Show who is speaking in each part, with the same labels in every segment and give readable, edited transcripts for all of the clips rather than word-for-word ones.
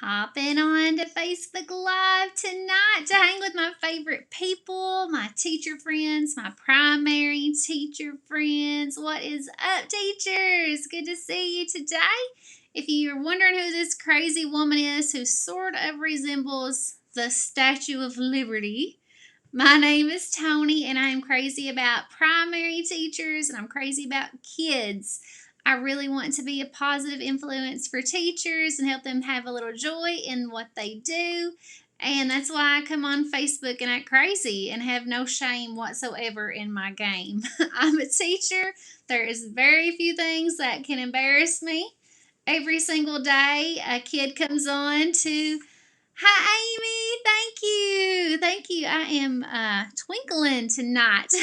Speaker 1: Hopping on to Facebook Live tonight to hang with my favorite people, my teacher friends, my primary teacher friends. What is up, teachers? Good to see you today. If you're wondering who this crazy woman is who sort of resembles the Statue of Liberty, my name is Toni, and I am crazy about primary teachers and I'm crazy about kids. I really want to be a positive influence for teachers and help them have a little joy in what they do. And that's why I come on Facebook and act crazy and have no shame whatsoever in my game. I'm a teacher. There is very few things that can embarrass me. Every single day, a kid comes on to, "Hi, Amy. Thank you. Thank you. I am twinkling tonight."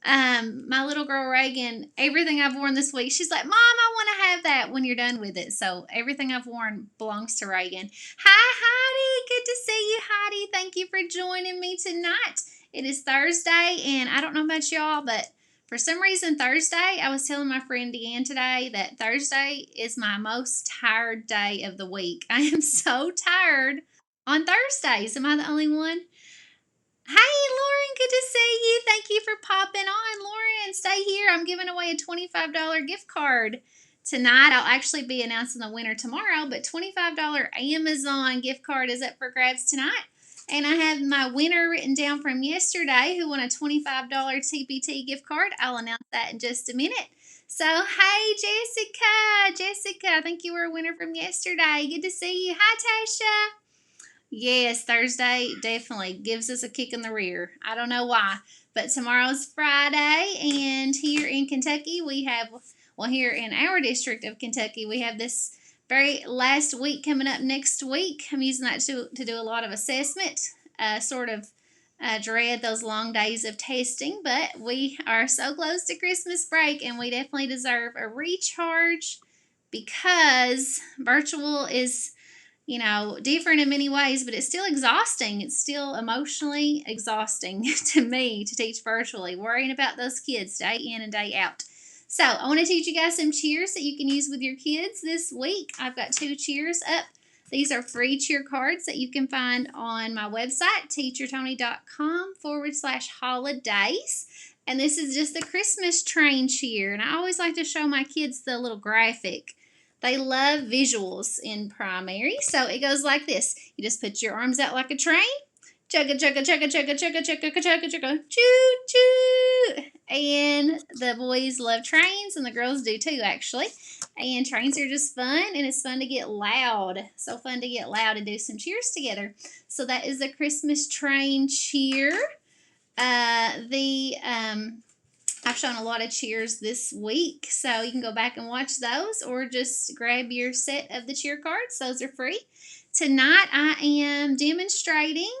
Speaker 1: My little girl Reagan, everything I've worn this week, she's like, "Mom, I want to have that when you're done with it." So everything I've worn belongs to Reagan. Hi, Heidi. Good to see you, Heidi. Thank you for joining me tonight. It is Thursday, and I don't know about y'all, but for some reason, Thursday, I was telling my friend Deanne today that Thursday is my most tired day of the week. I am so tired on Thursdays. Am I the only one? Hey, Lauren, good to see you. Thank you for popping on. Lauren, stay here. I'm giving away a $25 gift card tonight. I'll actually be announcing the winner tomorrow, but $25 Amazon gift card is up for grabs tonight. And I have my winner written down from yesterday who won a $25 TPT gift card. I'll announce that in just a minute. So, hey, Jessica. Jessica, I think you were a winner from yesterday. Good to see you. Hi, Tasha. Yes, Thursday definitely gives us a kick in the rear. I don't know why, but tomorrow's Friday, and here in Kentucky, we have, well, here in our district of Kentucky, we have this very last week coming up next week. I'm using that to do a lot of assessment, dread those long days of testing, but we are so close to Christmas break, and we definitely deserve a recharge because virtual is different in many ways, but it's still exhausting. It's still emotionally exhausting to me to teach virtually, worrying about those kids day in and day out. So I want to teach you guys some cheers that you can use with your kids this week. I've got 2 cheers up. These are free cheer cards that you can find on my website, teachertoni.com/holidays. And this is just the Christmas train cheer. And I always like to show my kids the little graphic. They love visuals in primary. So it goes like this. You just put your arms out like a train. Chugga, chugga, chugga, chugga, chugga, chugga, chugga, chugga, choo, choo. And the boys love trains, and the girls do too, actually. And trains are just fun, and it's fun to get loud. So fun to get loud and do some cheers together. So that is the Christmas train cheer. I've shown a lot of cheers this week, so you can go back and watch those or just grab your set of the cheer cards. Those are free. Tonight I am demonstrating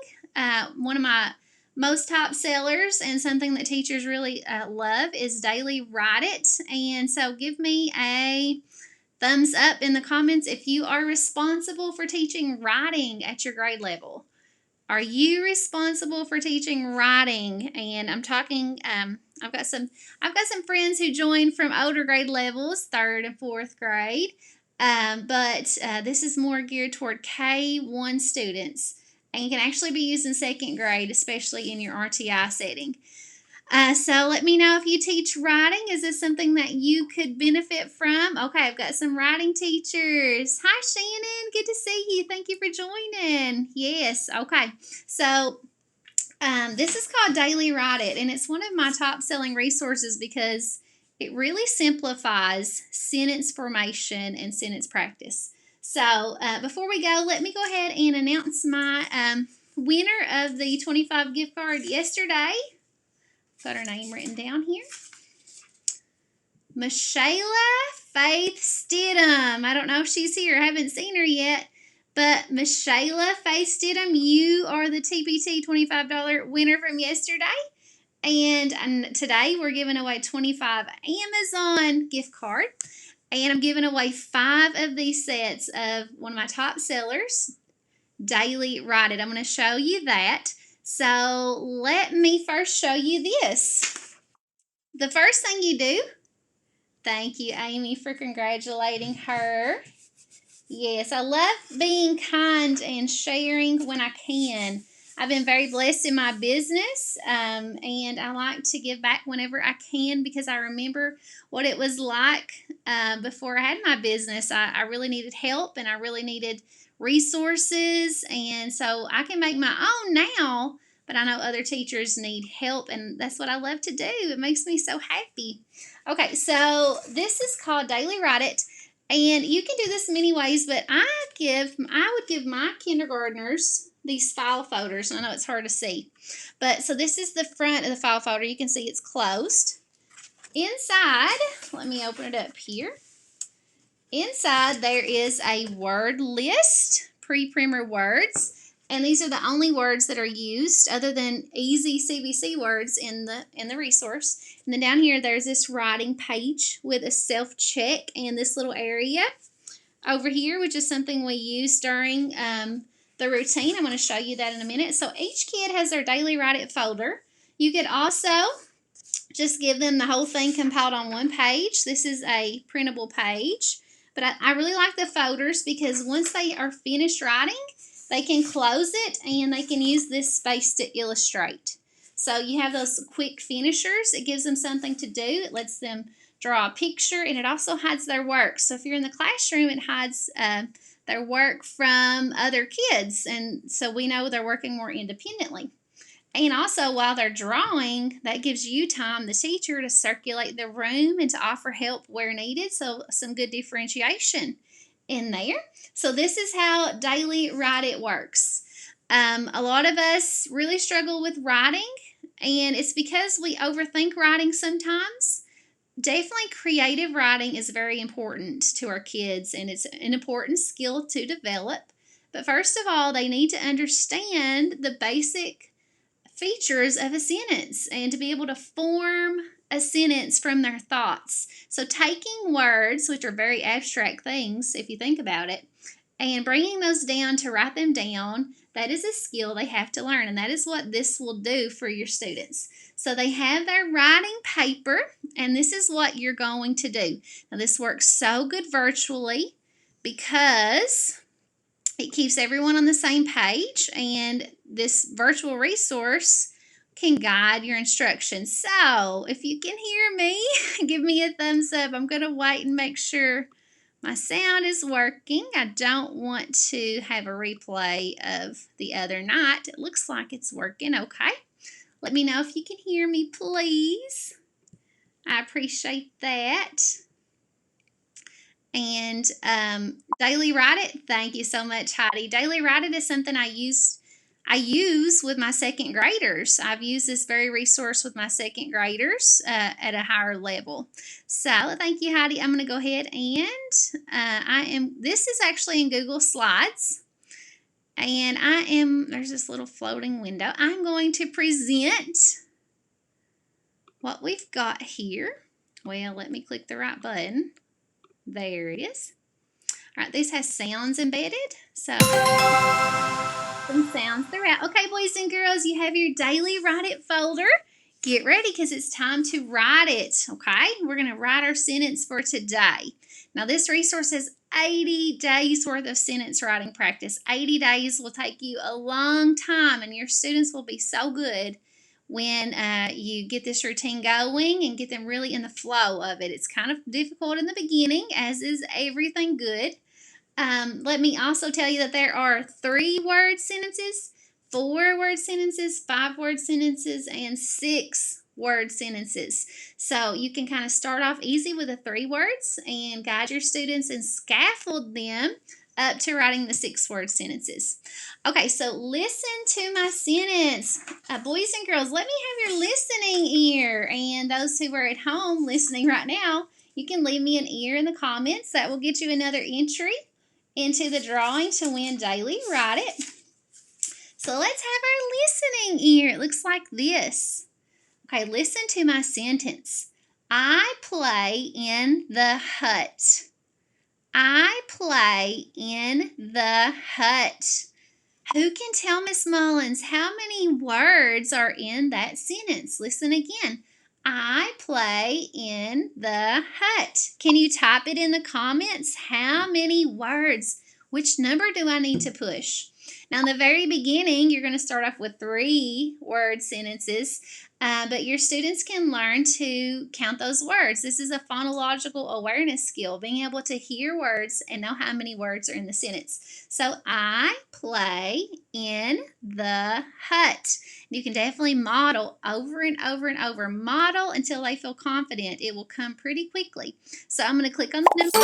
Speaker 1: one of my most top sellers, and something that teachers really love is daily write it. And so give me a thumbs up in the comments if you are responsible for teaching writing at your grade level. Are you responsible for teaching writing? And I'm talking, I've got some friends who joined from older grade levels, 3rd and 4th grade, but this is more geared toward K1 students, and you can actually be used in 2nd grade, especially in your RTI setting. So let me know if you teach writing. Is this something that you could benefit from? Okay, I've got some writing teachers. Hi, Shannon. Good to see you. Thank you for joining. Yes, okay. So this is called Daily Write It, and it's one of my top selling resources because it really simplifies sentence formation and sentence practice. So before we go, let me go ahead and announce my winner of the 25 gift card yesterday. Got her name written down here. Michaela Faith Stidham. I don't know if she's here. I haven't seen her yet. But Michaela Faith Stidham, you are the TPT $25 winner from yesterday. And today we're giving away 25 Amazon gift card. And I'm giving away 5 of these sets of one of my top sellers, Daily Write It. I'm going to show you that. So let me first show you this. The first thing you do, thank you, Amy, for congratulating her. Yes, I love being kind and sharing when I can. I've been very blessed in my business, and I like to give back whenever I can because I remember what it was like before I had my business. I really needed help and I really needed resources, and so I can make my own now, but I know other teachers need help, and that's what I love to do. It makes me so happy. Okay, so this is called Daily Write It. And you can do this many ways, but I would give my kindergartners these file folders. I know it's hard to see, but so this is the front of the file folder. You can see it's closed. Inside, let me open it up here. Inside there is a word list, pre-primer words, and these are the only words that are used other than easy CVC words in the resource. And then down here there's this writing page with a self-check and this little area over here, which is something we use during the routine. I'm going to show you that in a minute. So each kid has their daily write it folder. You could also just give them the whole thing compiled on one page. This is a printable page. But I really like the folders because once they are finished writing, they can close it and they can use this space to illustrate. So you have those quick finishers. It gives them something to do. It lets them draw a picture, and it also hides their work. So if you're in the classroom, it hides their work from other kids, and so we know they're working more independently. And also, while they're drawing, that gives you time, the teacher, to circulate the room and to offer help where needed. So some good differentiation in there. So this is how Daily Write It works. A lot of us really struggle with writing, and it's because we overthink writing sometimes. Definitely creative writing is very important to our kids, and it's an important skill to develop. But first of all, they need to understand the basic features of a sentence and to be able to form a sentence from their thoughts. So taking words, which are very abstract things if you think about it, and bringing those down to write them down, that is a skill they have to learn, and that is what this will do for your students. So they have their writing paper, and this is what you're going to do. Now this works so good virtually because it keeps everyone on the same page, and this virtual resource can guide your instructions. So if you can hear me, give me a thumbs up. I'm going to wait and make sure my sound is working. I don't want to have a replay of the other night. It looks like it's working. Okay. Let me know if you can hear me, please. I appreciate that. And Daily Write It, thank you so much, Heidi. Daily Write It is something I use with my second graders. I've used this very resource with my second graders at a higher level. So thank you, Heidi. I'm going to go ahead and this is actually in Google Slides. And there's this little floating window. I'm going to present what we've got here. Well, let me click the right button. There it is. All right, this has sounds embedded. So some sounds throughout. Okay, boys and girls, you have your Daily Write It folder. Get ready because it's time to write it, okay? We're going to write our sentence for today. Now, this resource has 80 days worth of sentence writing practice. 80 days will take you a long time, and your students will be so good when you get this routine going and get them really in the flow of it. It's kind of difficult in the beginning, as is everything good. Let me also tell you that there are 3-word sentences, 4-word sentences, 5-word sentences, and 6-word sentences. So you can kind of start off easy with the 3 words and guide your students and scaffold them up to writing the 6-word sentences. Okay, so listen to my sentence. Boys and girls, let me have your listening ear. And those who are at home listening right now, you can leave me an ear in the comments. That will get you another entry into the drawing to win Daily Write It. So let's have our listening ear. It looks like this. Okay, listen to my sentence. I play in the hut. I play in the hut. Who can tell Miss Mullins how many words are in that sentence? Listen again. I play in the hut. Can you type it in the comments? How many words? Which number do I need to push? Now, in the very beginning, you're going to start off with 3-word sentences, but your students can learn to count those words. This is a phonological awareness skill, being able to hear words and know how many words are in the sentence. So, I play in the hut. You can definitely model over and over and over. Model until they feel confident. It will come pretty quickly. So I'm going to click on the number,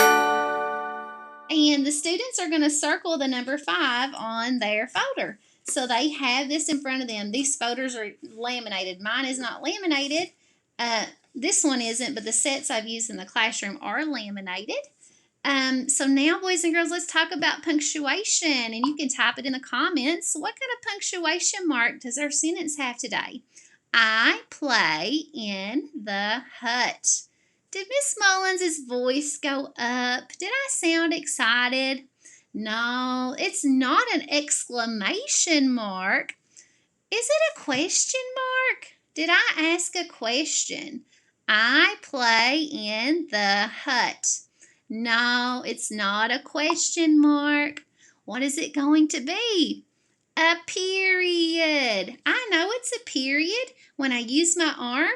Speaker 1: and the students are going to circle the number 5 on their folder. So they have this in front of them. These folders are laminated. Mine is not laminated. This one isn't, but the sets I've used in the classroom are laminated. So now, boys and girls, let's talk about punctuation, and you can type it in the comments. What kind of punctuation mark does our sentence have today? I play in the hut. Did Miss Mullins' voice go up? Did I sound excited? No, it's not an exclamation mark. Is it a question mark? Did I ask a question? I play in the hut. No, it's not a question mark. What is it going to be? A period. I know it's a period when I use my arm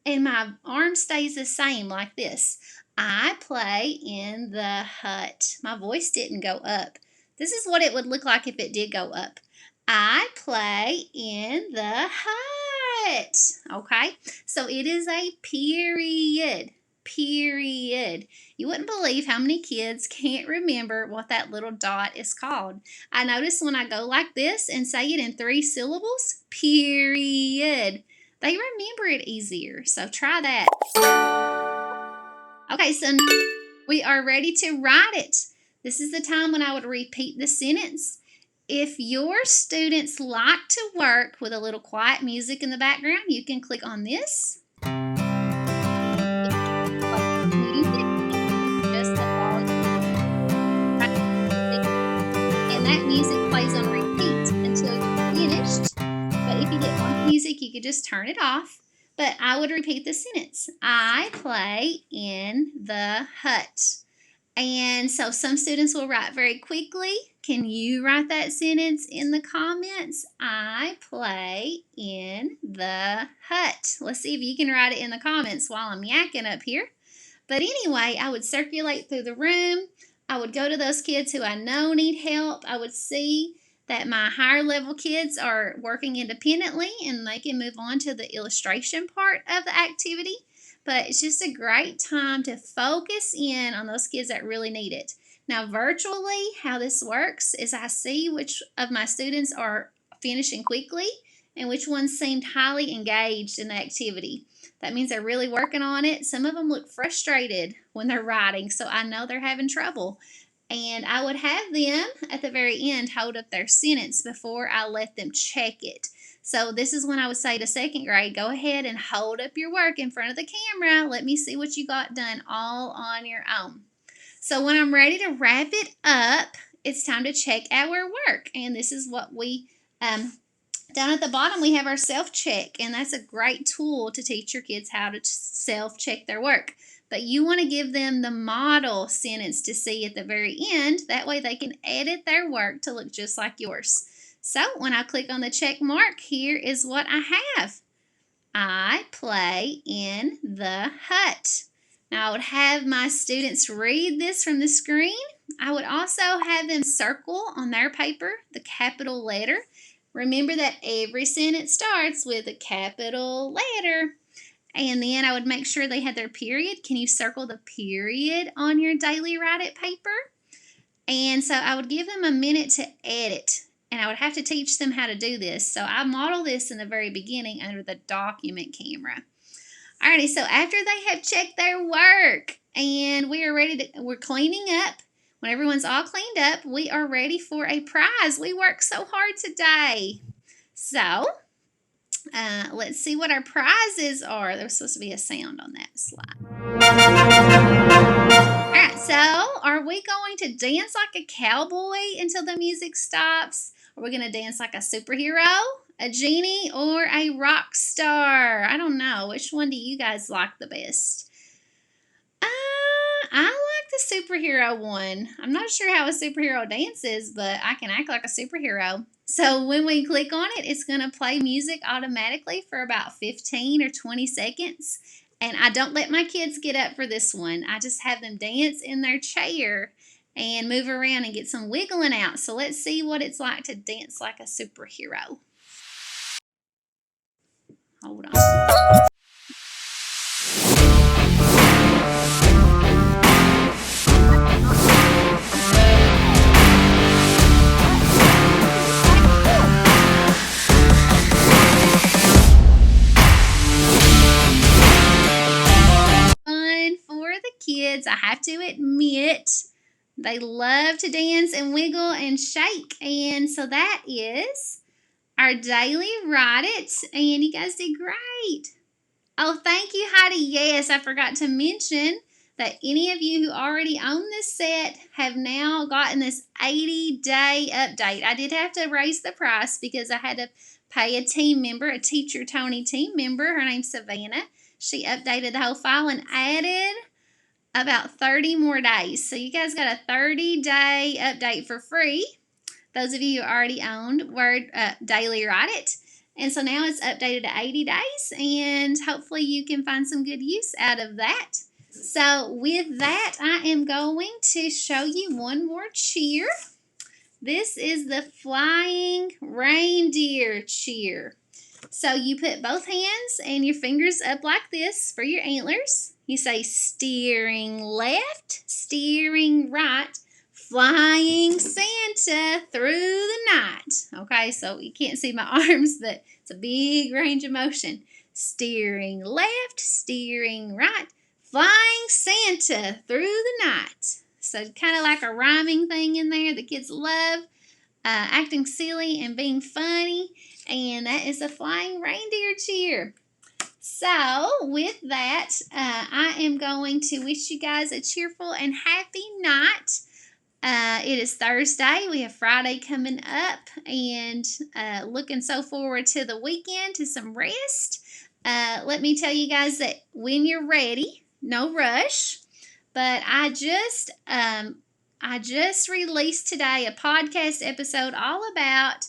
Speaker 1: and my arm stays the same like this. I play in the hut. My voice didn't go up. This is what it would look like if it did go up. I play in the hut. Okay, so it is a period. Period. You wouldn't believe how many kids can't remember what that little dot is called. I notice when I go like this and say it in 3 syllables, period, they remember it easier. So try that. Okay, so we are ready to write it. This is the time when I would repeat the sentence. If your students like to work with a little quiet music in the background, you can click on this. And that music plays on repeat until you're finished. But if you get more music, you could just turn it off. But I would repeat the sentence. I play in the hut. And so some students will write very quickly. Can you write that sentence in the comments? I play in the hut. Let's see if you can write it in the comments while I'm yakking up here. But anyway, I would circulate through the room. I would go to those kids who I know need help. I would see that my higher level kids are working independently and they can move on to the illustration part of the activity. But it's just a great time to focus in on those kids that really need it. Now, virtually, how this works is I see which of my students are finishing quickly and which ones seemed highly engaged in the activity. That means they're really working on it. Some of them look frustrated when they're writing, so I know they're having trouble. And I would have them at the very end hold up their sentence before I let them check it. So this is when I would say to 2nd grade, go ahead and hold up your work in front of the camera. Let me see what you got done all on your own. So when I'm ready to wrap it up, it's time to check our work. And this is what we down at the bottom, we have our self-check, and that's a great tool to teach your kids how to self-check their work. But you want to give them the model sentence to see at the very end. That way they can edit their work to look just like yours. So when I click on the check mark, here is what I have. I play in the hut. Now I would have my students read this from the screen. I would also have them circle on their paper the capital letter. Remember that every sentence starts with a capital letter. And then I would make sure they had their period. Can you circle the period on your daily write it paper? And so I would give them a minute to edit. And I would have to teach them how to do this. So I model this in the very beginning under the document camera. Alrighty, so after they have checked their work and we are ready to, we're cleaning up. When everyone's all cleaned up, we are ready for a prize. We worked so hard today. So, let's see what our prizes are. There's supposed to be a sound on that slide. All right, so are we going to dance like a cowboy until the music stops? Are we going to dance like a superhero? A genie or a rock star? I don't know. Which one do you guys like the best? I like the superhero one. I'm not sure how a superhero dances, but I can act like a superhero. So when we click on it, it's going to play music automatically for about 15 or 20 seconds. And I don't let my kids get up for this one. I just have them dance in their chair and move around and get some wiggling out. So let's see what it's like to dance like a superhero. Hold on. Fun for the kids. I have to admit, they love to dance and wiggle and shake. And so that is our daily Write It. And you guys did great. Oh, thank you, Heidi. Yes, I forgot to mention that any of you who already own this set have now gotten this 80-day update. I did have to raise the price because I had to pay a team member, a Teacher Toni team member. Her name's Savannah. She updated the whole file and added about 30 more days. So you guys got a 30-day update for free. Those of you who already owned Daily Write It. And so now it's updated to 80 days, and hopefully you can find some good use out of that. So with that, I am going to show you one more cheer. This is the flying reindeer cheer. So you put both hands and your fingers up like this for your antlers. You say steering left, steering right, flying Santa through the night. Okay, so you can't see my arms, but it's a big range of motion. Steering left, steering right, flying Santa through the night. So kind of like a rhyming thing in there. The kids love acting silly and being funny. And that is a flying reindeer cheer. So with that, I am going to wish you guys a cheerful and happy night. It is Thursday. We have Friday coming up, and looking so forward to the weekend, to some rest. Let me tell you guys that when you're ready, no rush, but I just released today a podcast episode all about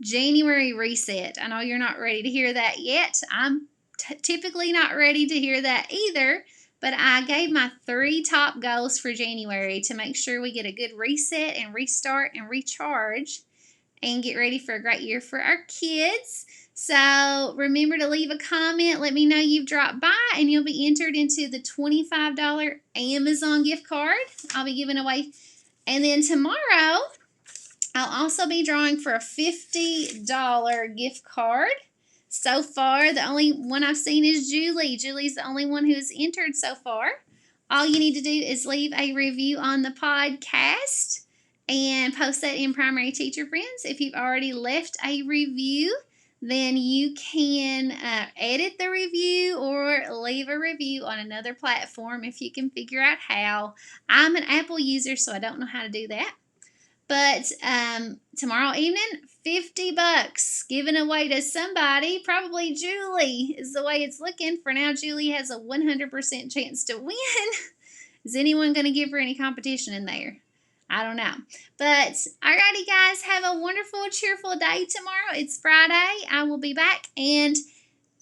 Speaker 1: January reset. I know you're not ready to hear that yet. I'm typically not ready to hear that either. But I gave my 3 top goals for January to make sure we get a good reset and restart and recharge and get ready for a great year for our kids. So remember to leave a comment. Let me know you've dropped by, and you'll be entered into the $25 Amazon gift card I'll be giving away. And then tomorrow, I'll also be drawing for a $50 gift card. So far, the only one I've seen is Julie. Julie's the only one who has entered so far. All you need to do is leave a review on the podcast and post that in Primary Teacher Friends. If you've already left a review, then you can edit the review or leave a review on another platform if you can figure out how. I'm an Apple user, so I don't know how to do that. But tomorrow evening, $50 given away to somebody. Probably Julie is the way it's looking. For now, Julie has a 100% chance to win. Is anyone going to give her any competition in there? I don't know. But, alrighty guys, have a wonderful, cheerful day tomorrow. It's Friday. I will be back. And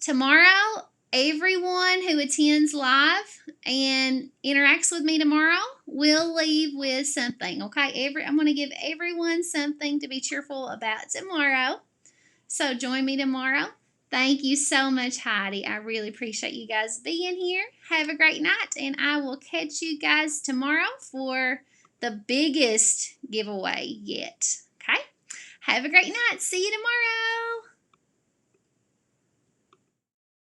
Speaker 1: tomorrow, everyone who attends live and interacts with me tomorrow will leave with something, okay? I'm going to give everyone something to be cheerful about tomorrow. So join me tomorrow. Thank you so much, Heidi. I really appreciate you guys being here. Have a great night, and I will catch you guys tomorrow for the biggest giveaway yet, okay? Have a great night. See you tomorrow.